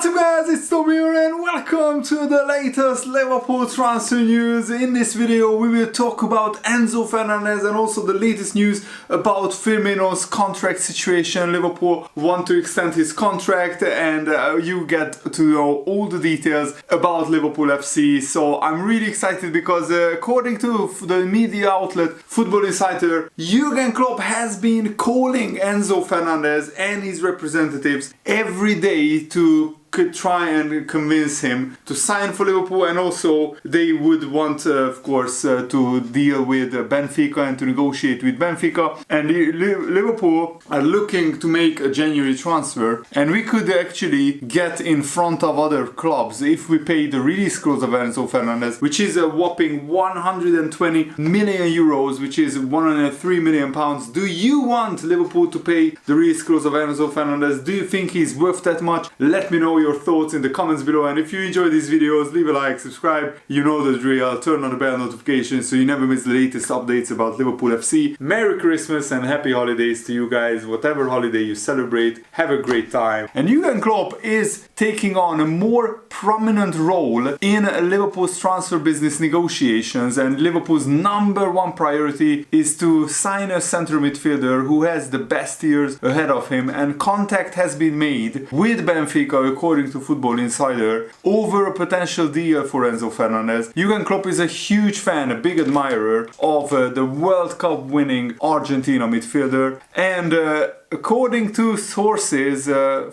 What's up guys, it's Tommy here and welcome to the latest Liverpool transfer news. In this video we will talk about Enzo Fernandez and also the latest news about Firmino's contract situation. Liverpool want to extend his contract and you get to know all the details about Liverpool FC. So I'm really excited because according to the media outlet Football Insider, Jurgen Klopp has been calling Enzo Fernandez and his representatives every day to could try and convince him to sign for Liverpool, and also they would want of course to deal with Benfica and to negotiate with Benfica, and Liverpool are looking to make a January transfer, and we could actually get in front of other clubs if we pay the release clause of Enzo Fernandez, which is a whopping 120 million euros, which is 103 million pounds. Do you want Liverpool to pay the release clause of Enzo Fernandez? Do you think he's worth that much? Let me know your thoughts in the comments below, and if you enjoy these videos, leave a like, subscribe, you know the drill, turn on the bell notifications so you never miss the latest updates about Liverpool FC. Merry Christmas and happy holidays to you guys, whatever holiday you celebrate, have a great time. And Jurgen Klopp is taking on a more prominent role in Liverpool's transfer business negotiations, and Liverpool's number one priority is to sign a centre midfielder who has the best years ahead of him, and contact has been made with Benfica according to Football Insider over a potential deal for Enzo Fernandez. Jurgen Klopp is a huge fan, a big admirer of the World Cup winning Argentina midfielder, and according to sources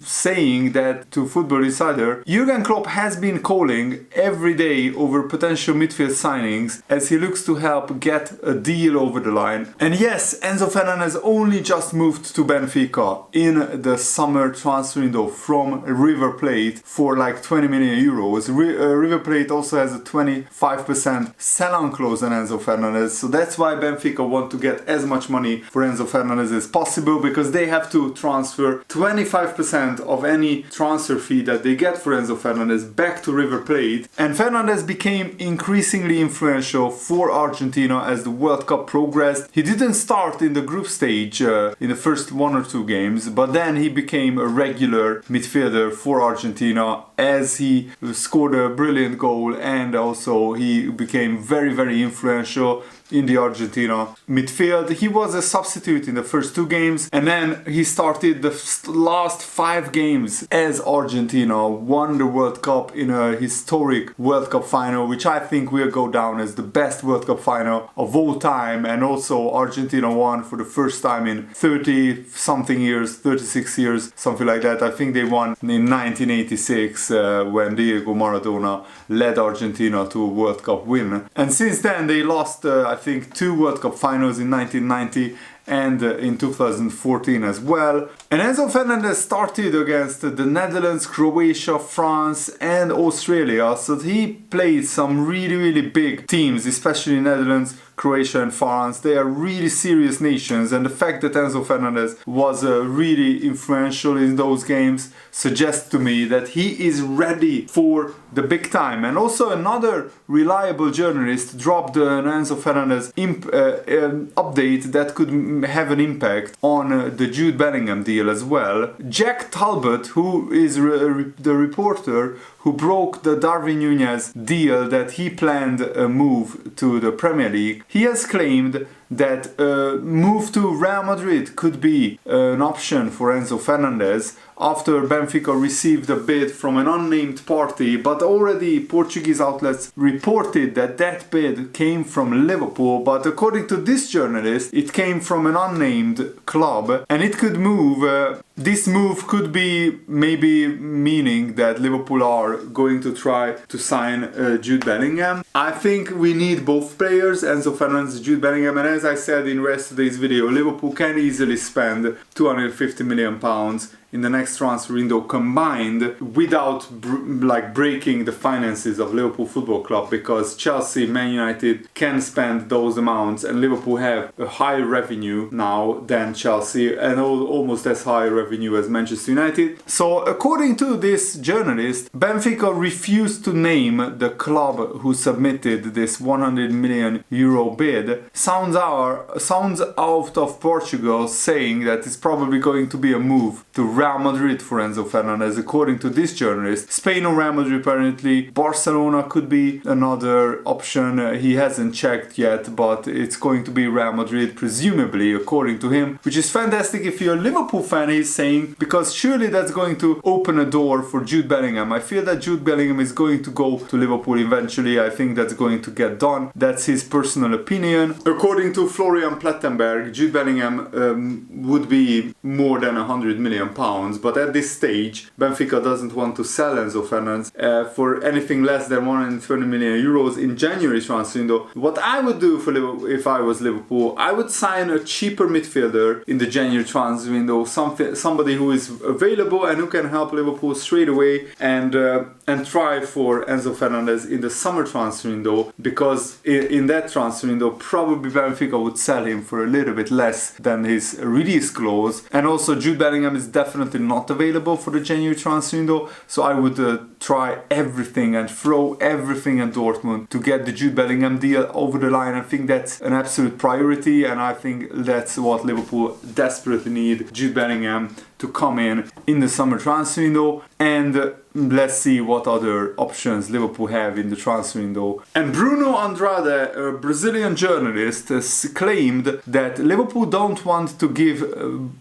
saying that to Football Insider, Jurgen Klopp has been calling every day over potential midfield signings as he looks to help get a deal over the line. And yes, Enzo Fernandez only just moved to Benfica in the summer transfer window from River Plate for like 20 million euros. River Plate also has a 25% sell-on clause on Enzo Fernandez, so that's why Benfica want to get as much money for Enzo Fernandez as possible, because they have to transfer 25% of any transfer fee that they get for Enzo Fernandez back to River Plate. And Fernandez became increasingly influential for Argentina as the World Cup progressed. He didn't start in the group stage in the first one or two games, but then he became a regular midfielder for Argentina as he scored a brilliant goal, and also he became very influential in the Argentina midfield. He was a substitute in the first two games, and then he started the last 5 games as Argentina won the World Cup in a historic World Cup final, which I think will go down as the best World Cup final of all time. And also Argentina won for the first time in 30 something years, 36 years, something like that. I think they won in 1986 when Diego Maradona led Argentina to a World Cup win. And since then they lost I think 2 World Cup finals in 1990 and in 2014 as well. And Enzo Fernandez started against the Netherlands, Croatia, France and Australia, so he played some really big teams, especially Netherlands, Croatia and France. They are really serious nations, and the fact that Enzo Fernandez was really influential in those games suggests to me that he is ready for the big time. And also another reliable journalist dropped an Enzo Fernandez update that could have an impact on the Jude Bellingham deal as well. Jack Talbot, who is the reporter who broke the Darwin Núñez deal that he planned a move to the Premier League, he has claimed that a move to Real Madrid could be an option for Enzo Fernandez after Benfica received a bid from an unnamed party, but already Portuguese outlets reported that that bid came from Liverpool. But according to this journalist, it came from an unnamed club, and it could move. This move could be maybe meaning that Liverpool are going to try to sign Jude Bellingham. I think we need both players, Enzo Fernandez and Jude Bellingham, and as I said in yesterday's video, Liverpool can easily spend 250 million pounds in the next transfer window combined without breaking the finances of Liverpool Football Club, because Chelsea, Man United can spend those amounts, and Liverpool have a higher revenue now than Chelsea and almost as high revenue as Manchester United. So according to this journalist, Benfica refused to name the club who submitted this 100 million euro bid. Sounds out of Portugal saying that it's probably going to be a move to Real Madrid for Enzo Fernandez, according to this journalist. Spain or Real Madrid apparently. Barcelona could be another option. He hasn't checked yet, but it's going to be Real Madrid, presumably, according to him, which is fantastic if you're a Liverpool fan, he's saying, because surely that's going to open a door for Jude Bellingham. I feel that Jude Bellingham is going to go to Liverpool eventually. I think that's going to get done. That's his personal opinion. According to Florian Plettenberg, Jude Bellingham would be more than £100 million, but at this stage, Benfica doesn't want to sell Enzo Fernandez for anything less than 120 million euros in January transfer window. What I would do for Liverpool, if I was Liverpool, I would sign a cheaper midfielder in the January transfer window, somebody who is available and who can help Liverpool straight away, and try for Enzo Fernandez in the summer transfer window, because in that transfer window probably Benfica would sell him for a little bit less than his release clause. And also Jude Bellingham is definitely not available for the January transfer window, so I would try everything and throw everything at Dortmund to get the Jude Bellingham deal over the line. I think that's an absolute priority, and I think that's what Liverpool desperately need, Jude Bellingham to come in the summer transfer window. And let's see what other options Liverpool have in the transfer window. And Bruno Andrade, a Brazilian journalist, claimed that Liverpool don't want to give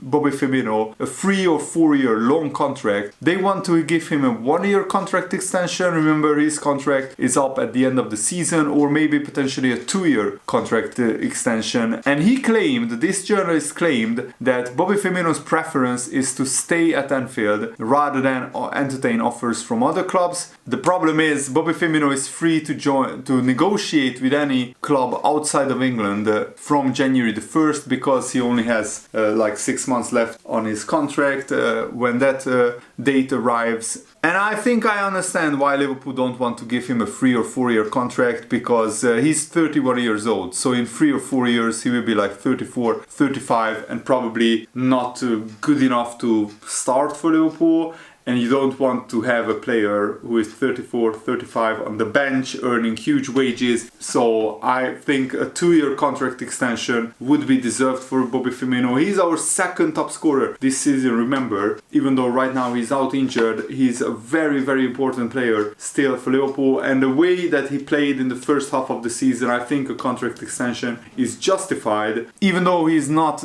Bobby Firmino a 3 or 4 year long contract. They want to give him a 1 year contract extension. Remember, his contract is up at the end of the season, or maybe potentially a 2 year contract extension. And he claimed, this journalist claimed, that Bobby Firmino's preference is to stay at Anfield rather than entertain offers from other clubs. The problem is Bobby Firmino is free to negotiate with any club outside of England from January the 1st, because he only has like 6 months left on his contract when that date arrives. And I think I understand why Liverpool don't want to give him a 3 or 4 year contract, because he's 31 years old. So in 3 or 4 years he will be like 34, 35, and probably not good enough to start for Liverpool. And you don't want to have a player who is 34, 35 on the bench earning huge wages. So I think a 2 year contract extension would be deserved for Bobby Firmino. He's our second top scorer this season, remember. Even though right now he's out injured, he's a very, very important player still for Liverpool. And the way that he played in the first half of the season, I think a contract extension is justified. Even though he's not,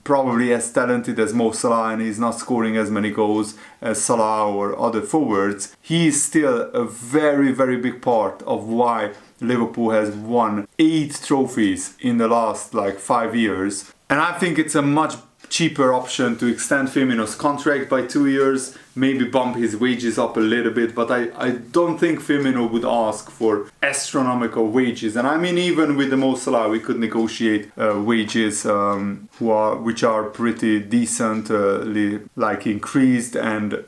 probably as talented as Mo Salah, and he's not scoring as many goals as Salah or other forwards, he is still a very, very big part of why Liverpool has won 8 trophies in the last 5 years. And I think it's a much cheaper option to extend Firmino's contract by 2 years, maybe bump his wages up a little bit, but I don't think Firmino would ask for astronomical wages. And I mean, even with the Mo Salah, we could negotiate wages which are pretty decently increased. And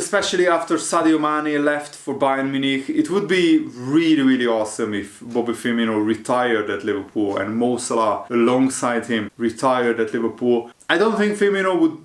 especially after Sadio Mane left for Bayern Munich, it would be really, really awesome if Bobby Firmino retired at Liverpool and Mo Salah alongside him retired at Liverpool. I don't think Firmino would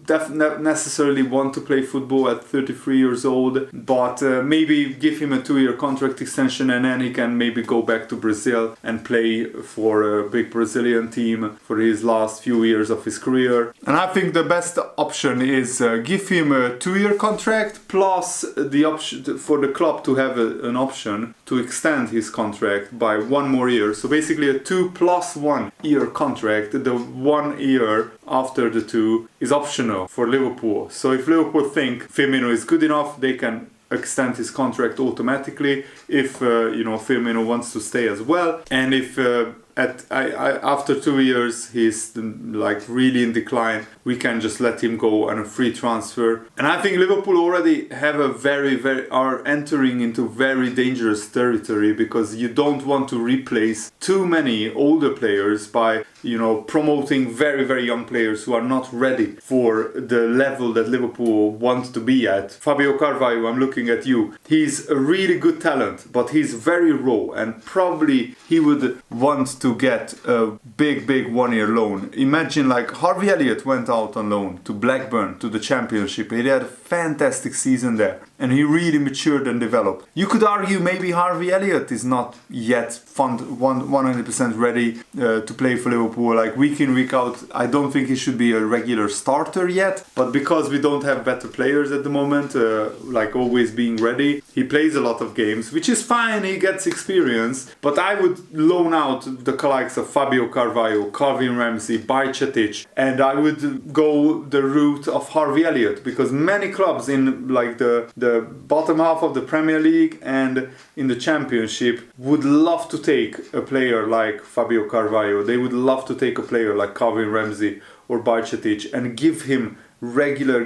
necessarily want to play football at 33 years old, but maybe give him a 2 year contract extension, and then he can maybe go back to Brazil and play for a big Brazilian team for his last few years of his career. And I think the best option is give him a 2 year contract, plus the option for the club to have an option to extend his contract by 1 more year. So basically a 2 + 1 year contract. The 1 year after the 2 is optional for Liverpool. So if Liverpool think Firmino is good enough, they can extend his contract automatically if Firmino wants to stay as well. And if after 2 years he's really in decline, we can just let him go on a free transfer. And I think Liverpool already have are entering into very dangerous territory, because you don't want to replace too many older players by promoting very, very young players who are not ready for the level that Liverpool wants to be at. Fabio Carvalho, I'm looking at you. He's a really good talent, but he's very raw, and probably he would want to get a big 1 year loan. Imagine Harvey Elliott went out on loan to Blackburn, to the Championship. He had a fantastic season there. and he really matured and developed. You could argue maybe Harvey Elliott is not yet 100% ready to play for Liverpool, like week in, week out. I don't think he should be a regular starter yet, but because we don't have better players at the moment, like always being ready, he plays a lot of games, which is fine, he gets experience, but I would loan out the likes of Fabio Carvalho, Calvin Ramsey, Bajcetic, and I would go the route of Harvey Elliott, because many clubs in like the bottom half of the Premier League and in the Championship would love to take a player like Fabio Carvalho. They would love to take a player like Calvin Ramsey or Bajcetic and give them regular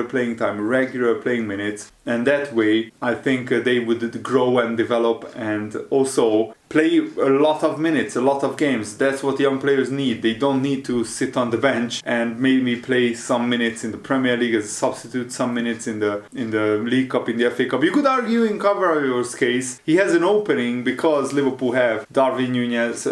playing time, regular playing minutes, and that way I think they would grow and develop and also play a lot of minutes, a lot of games. That's what young players need. They don't need to sit on the bench and maybe play some minutes in the Premier League as a substitute, some minutes in the League Cup, in the FA Cup. You could argue in Carvalho's case, he has an opening because Liverpool have Darwin Núñez,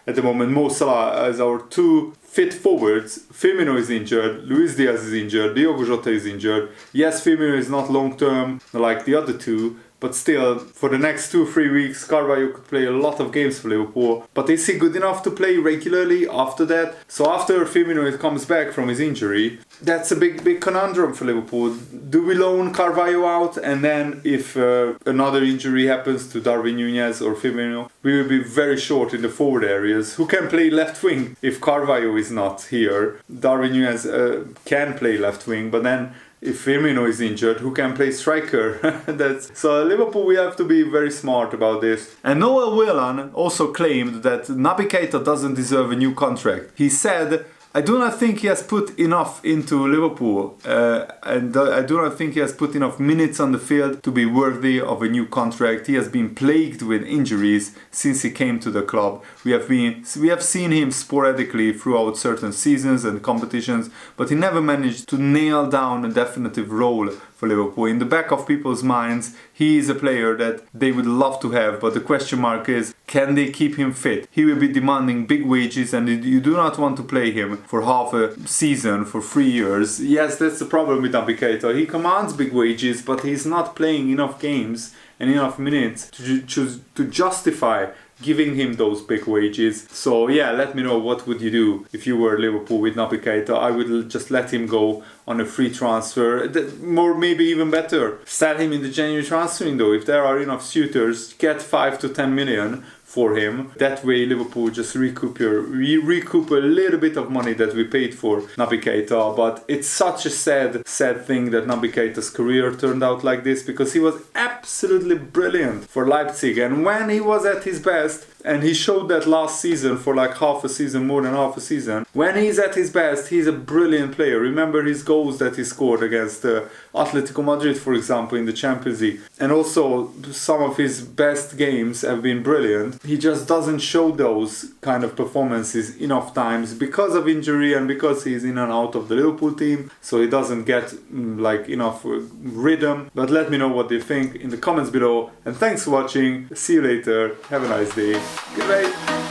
at the moment Mo Salah as our two fit forwards. Firmino is injured, Luis Diaz is injured, Diogo Jota is injured. Yes, Firmino is not long term like the other two, but still, for the next 2-3 weeks, Carvalho could play a lot of games for Liverpool. But is he good enough to play regularly after that? So after Firmino comes back from his injury, that's a big conundrum for Liverpool. Do we loan Carvalho out, and then if another injury happens to Darwin Núñez or Firmino, we will be very short in the forward areas. Who can play left wing if Carvalho is not here? Darwin Núñez can play left wing, but then if Firmino is injured, who can play striker? So Liverpool, we have to be very smart about this. And Noel Whelan also claimed that Naby Keita doesn't deserve a new contract. He said, I do not think he has put enough into Liverpool, and I do not think he has put enough minutes on the field to be worthy of a new contract. He has been plagued with injuries since he came to the club. We have seen him sporadically throughout certain seasons and competitions, but he never managed to nail down a definitive role for Liverpool. In the back of people's minds, he is a player that they would love to have, but the question mark is, can they keep him fit? He will be demanding big wages, and you do not want to play him for half a season, for 3 years. Yes, that's the problem with Naby Keita. He commands big wages, but he's not playing enough games and enough minutes to justify giving him those big wages. So yeah, let me know, what would you do if you were Liverpool with Naby Keita? I would just let him go on a free transfer, more maybe even better, sell him in the January transfer window. If there are enough suitors, get 5 to 10 million for him. That way Liverpool just recoup a little bit of money that we paid for Naby Keita. But it's such a sad thing that Naby Keita's career turned out like this, because he was absolutely brilliant for Leipzig, and when he was at his best, and he showed that last season for like half a season, more than half a season. When he's at his best, he's a brilliant player. Remember his goals that he scored against Atletico Madrid, for example, in the Champions League. And also some of his best games have been brilliant. He just doesn't show those kind of performances enough times because of injury and because he's in and out of the Liverpool team. So he doesn't get like enough rhythm. But let me know what you think in the comments below. And thanks for watching. See you later. Have a nice day. Goodbye.